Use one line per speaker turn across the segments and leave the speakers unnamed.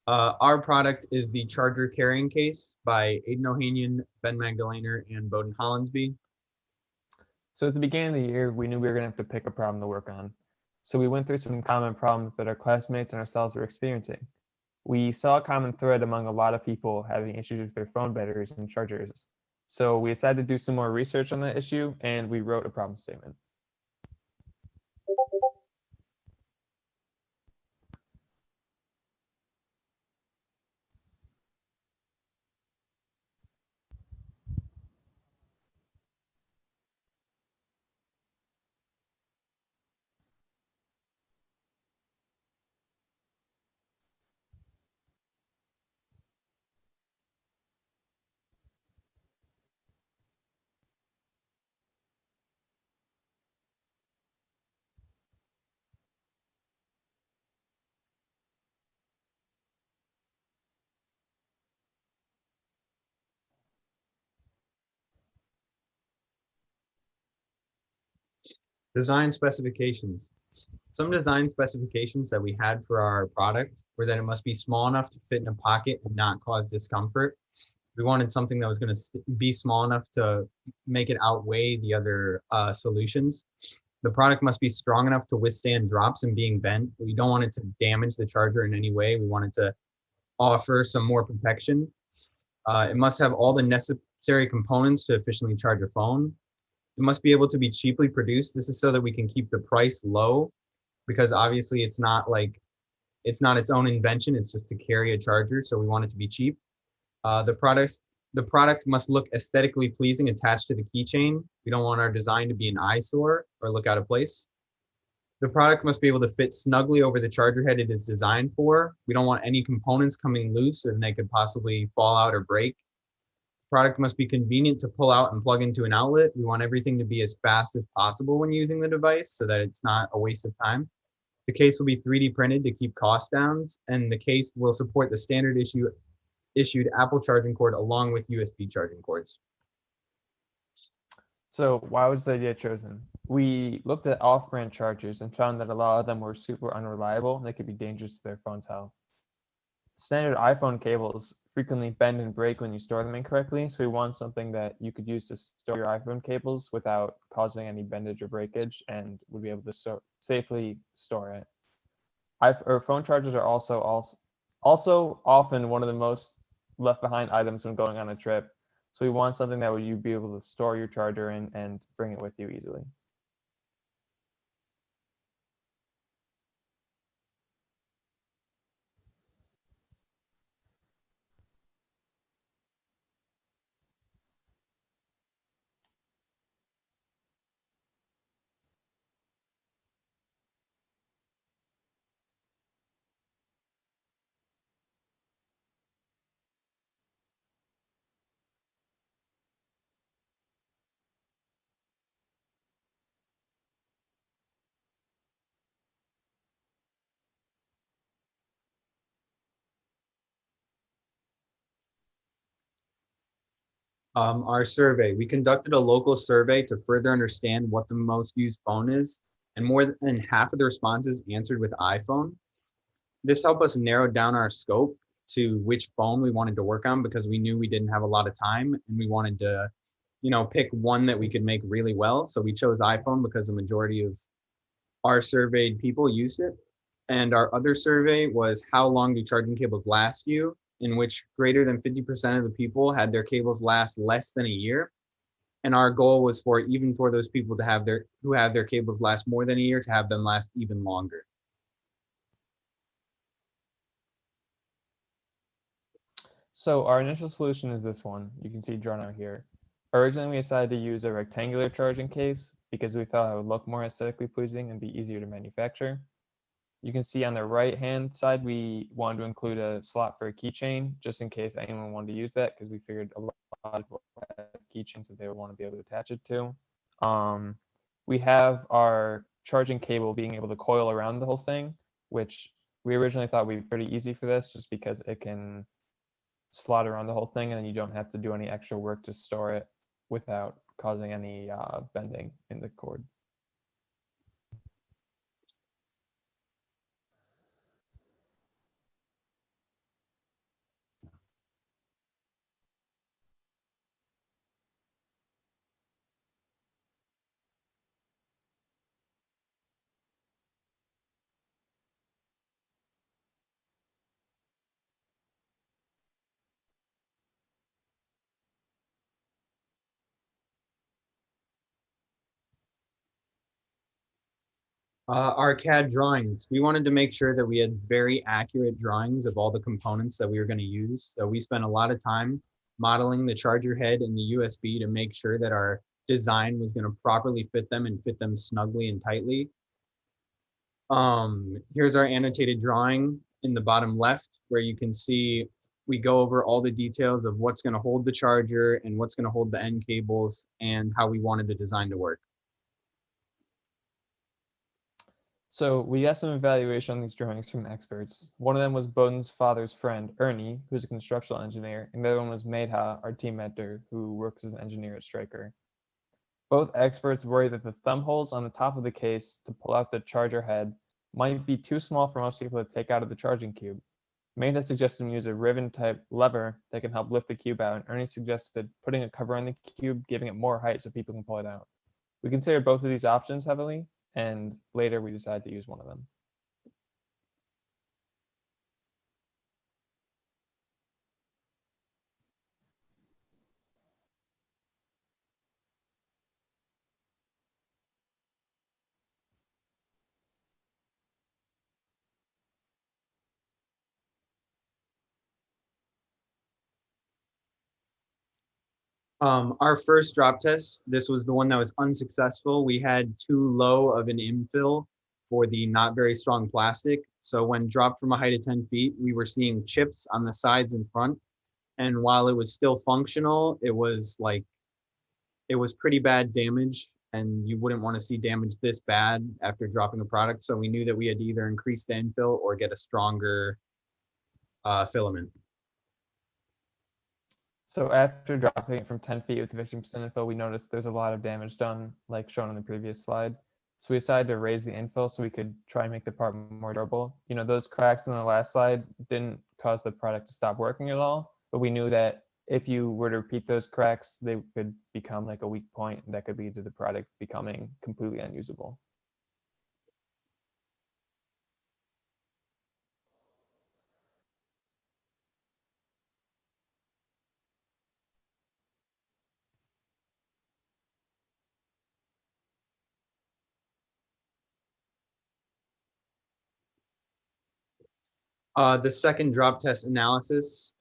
Our product is the charger carrying case by Aidan Ohanian, Ben Magdalener, and Bowden Hollinsby.
So at the beginning of the year, we knew we were going to have to pick a problem to work on. So we went through some common problems that our classmates and ourselves were experiencing. We saw a common thread among a lot of people having issues with their phone batteries and chargers. So we decided to do some more research on that issue, and we wrote a problem statement.
Design specifications. Some design specifications that we had for our product were that it must be small enough to fit in a pocket and not cause discomfort. We wanted something that was going to be small enough to make it outweigh the other solutions. The product must be strong enough to withstand drops and being bent. We don't want it to damage the charger in any way. We want it to offer some more protection. It must have all the necessary components to efficiently charge your phone. It must be able to be cheaply produced. This is so that we can keep the price low, because obviously it's not its own invention. It's just to carry a charger. So we want it to be cheap. The product must look aesthetically pleasing attached to the keychain. We don't want our design to be an eyesore or look out of place. The product must be able to fit snugly over the charger head it is designed for. We don't want any components coming loose and they could possibly fall out or break. Product must be convenient to pull out and plug into an outlet. We want everything to be as fast as possible when using the device so that it's not a waste of time. The case will be 3D printed to keep costs down, and the case will support the standard issued Apple charging cord along with USB charging cords.
So why was the idea chosen? We looked at off-brand chargers and found that a lot of them were super unreliable and they could be dangerous to their phone's health. Standard iPhone cables frequently bend and break when you store them incorrectly, so we want something that you could use to store your iPhone cables without causing any bendage or breakage and would be able to safely store it. Our phone chargers are also often one of the most left behind items when going on a trip. So we want something that you'd be able to store your charger in and bring it with you easily.
Our survey, we conducted a local survey to further understand what the most used phone is, and more than half of the responses answered with iPhone. This helped us narrow down our scope to which phone we wanted to work on, because we knew we didn't have a lot of time and we wanted to, pick one that we could make really well. So we chose iPhone because the majority of our surveyed people used it. And our other survey was how long do charging cables last you, in which greater than 50% of the people had their cables last less than a year. And our goal was for those people to have who have their cables last more than a year to have them last even longer.
So our initial solution is this one. You can see drawn out here. Originally, we decided to use a rectangular charging case because we thought it would look more aesthetically pleasing and be easier to manufacture. You can see on the right-hand side, we wanted to include a slot for a keychain, just in case anyone wanted to use that, because we figured a lot of people have keychains that they would want to be able to attach it to. We have our charging cable being able to coil around the whole thing, which we originally thought would be pretty easy for this, just because it can slot around the whole thing, and then you don't have to do any extra work to store it without causing any bending in the cord.
Our CAD drawings. We wanted to make sure that we had very accurate drawings of all the components that we were going to use. So we spent a lot of time modeling the charger head and the USB to make sure that our design was going to properly fit them and fit them snugly and tightly. Here's our annotated drawing in the bottom left, where you can see we go over all the details of what's going to hold the charger and what's going to hold the end cables and how we wanted the design to work.
So we got some evaluation on these drawings from experts. One of them was Bowden's father's friend, Ernie, who's a constructional engineer, and the other one was Medha, our team mentor, who works as an engineer at Stryker. Both experts worry that the thumb holes on the top of the case to pull out the charger head might be too small for most people to take out of the charging cube. Medha suggested we use a ribbon-type lever that can help lift the cube out, and Ernie suggested putting a cover on the cube, giving it more height so people can pull it out. We considered both of these options heavily, and later we decided to use one of them.
Our first drop test, this was the one that was unsuccessful. We had too low of an infill for the not very strong plastic. So when dropped from a height of 10 feet, we were seeing chips on the sides and front. And while it was still functional, it was pretty bad damage. And you wouldn't want to see damage this bad after dropping a product. So we knew that we had to either increase the infill or get a stronger filament.
So after dropping it from 10 feet with 15% infill, we noticed there's a lot of damage done, like shown on the previous slide. So we decided to raise the infill so we could try and make the part more durable. You know, those cracks in the last slide didn't cause the product to stop working at all, but we knew that if you were to repeat those cracks, they could become like a weak point that could lead to the product becoming completely unusable.
The second drop test analysis.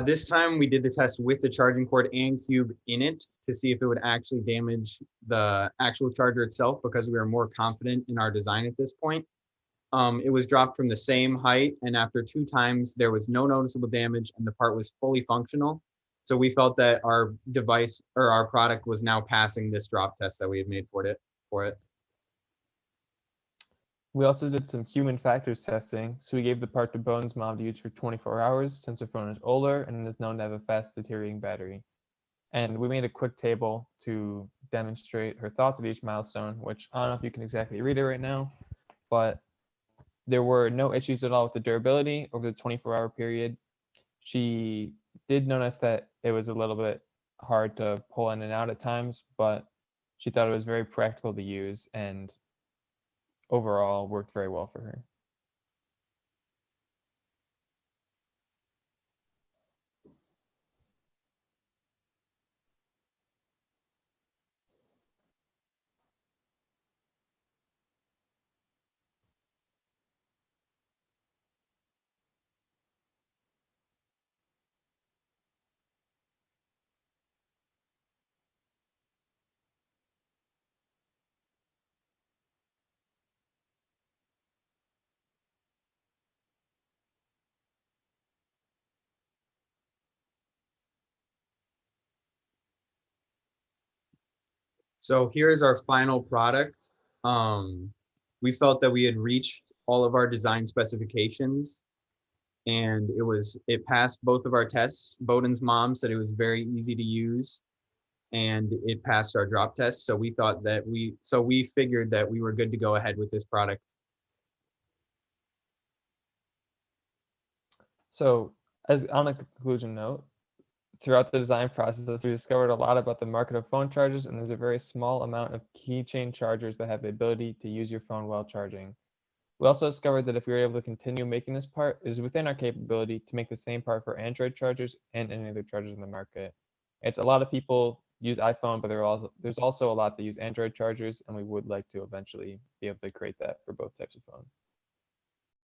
This time we did the test with the charging cord and cube in it to see if it would actually damage the actual charger itself, because we were more confident in our design at this point. It was dropped from the same height, and after 2 times, there was no noticeable damage and the part was fully functional. So we felt that our device or our product was now passing this drop test that we had made for it.
We also did some human factors testing, so we gave the part to Bone's mom to use for 24 hours since her phone is older and is known to have a fast deteriorating battery. And we made a quick table to demonstrate her thoughts at each milestone, which I don't know if you can exactly read it right now, but there were no issues at all with the durability over the 24-hour period. She did notice that it was a little bit hard to pull in and out at times, but she thought it was very practical to use and overall worked very well for her.
So here's our final product. We felt that we had reached all of our design specifications, and it passed both of our tests. Bowden's mom said it was very easy to use, and it passed our drop test. So we figured that we were good to go ahead with this product.
So, as on a conclusion note, throughout the design process, we discovered a lot about the market of phone chargers, and there's a very small amount of keychain chargers that have the ability to use your phone while charging. We also discovered that if we were able to continue making this part, it is within our capability to make the same part for Android chargers and any other chargers in the market. It's a lot of people use iPhone, but there's also a lot that use Android chargers, and we would like to eventually be able to create that for both types of phone.